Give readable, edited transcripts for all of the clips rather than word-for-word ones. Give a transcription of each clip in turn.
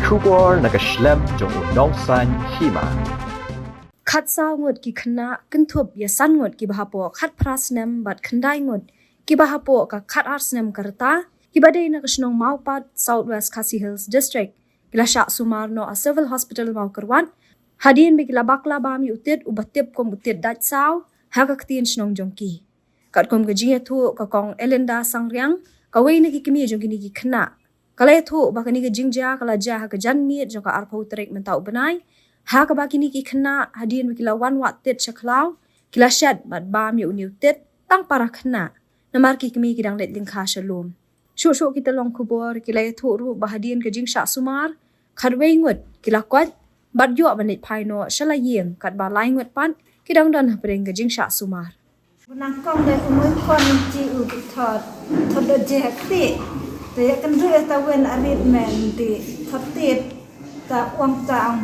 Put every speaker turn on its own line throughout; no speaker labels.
kubor nakaslem jong nongsan hima.
คัดเศร้างดกิคณะกันทบยาสั้นงดกิบาฮาโปคัดพระสเนมบัดคันได้งดกิบาฮาโปกับคัดอาร์สเนมกระตากิบาได้นักชนงมาปัด South West Khasi Hills District กิลาชะสุมาร์โนa Civil Hospital มากรวันฮัดีนบิกิลาบักลาบามีอุติดอุบัติเจ็บกมอุติดดัดเศร้าหากกตีนชนงจงกีกัดกมกจีเฮทูกับกองเอเลนดาสังเรียงกับเวนิกิมีจงกินิกิคณะกะเลทูบักนิกจิงจ้ากะลาจ้าหากจันมีจงกับอาร์พาวตริกมันตาอุบนัยhak bakini ki khna hadin wikila wan wat tet chaklaw kila shat bat bam yu new tet tang para khna namar ki kmi ki dang let ling kha shalom shu shu ki talong khubor kila thu ru bahadin ke jing sha sumar khadwei ngot kila kwat bat yu banit phaino shala yeng kat ba lai ngot pan ki dang dan preng ke jing sha sumar
nang kong de umur kon ji u thot thot de je ti te kan ru ta wen arit men ti thot ti ta wang taong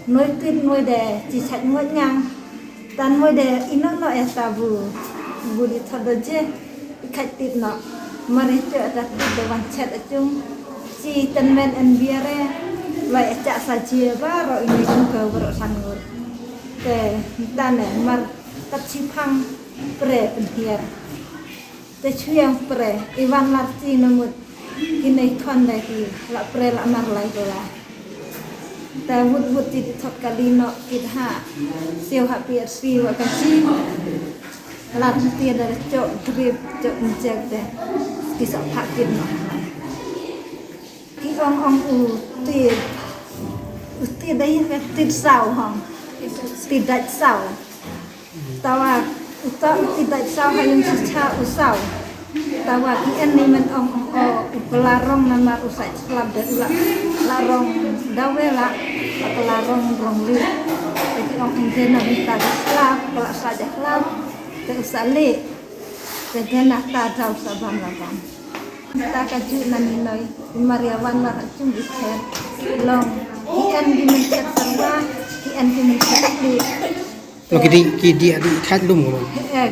nuôi tin nuôi đẻ chỉ sạch nuôi ngang tan nuôi đẻ ino nó esta bu đi thật đó chứ khách tít nó mà đi chợ ra tít để hoàn chặt ở chung chỉ tân men ăn bia re lại chả sa chia và rồi người chung cầu rồi sang ngồi để ta này mà tập chi phăng pre bên kia để chuyên pre Ivan Larti nó một cái này con này thì là pre là mar lại rồi làแต่วุฒิทอดกะลีเนาะกิดหาเซียวหาเปียซีว่ากันซีลาดเตียดเจาะทรีบเจาะแจกแต่กิสผักกินเนาะที่องตีได้ยังติดเสาห้องติดดัดเสาแต่ว่าติดดัดเสาให้ยังชาอุเสาแต่ว่าที่อันนี้มันอุปลารองมันมาอุสัยสลับเดือดละลารองดาวเวละatau larong rongli jadi orang Indonesia minta Islam kalau saja Islam tersalik jadi nak tahu sabam labam kita kaji nani noi Mariawan lah cung ikan long ikan di mencet serba ikan di mencet di
lo kidi adi that lum ko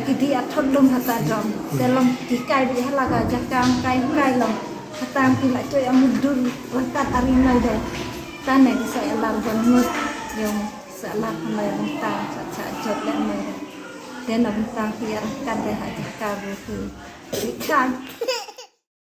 kidi athon lum hata dom dalam dikai di halaga jakang kai long hatam kila coy amudul lengkat ari noi deh tanah di saya lakukan nut yang salah mulai bentang saat jod dan mulai dan bentang biar kan deh aja kabur tu ikan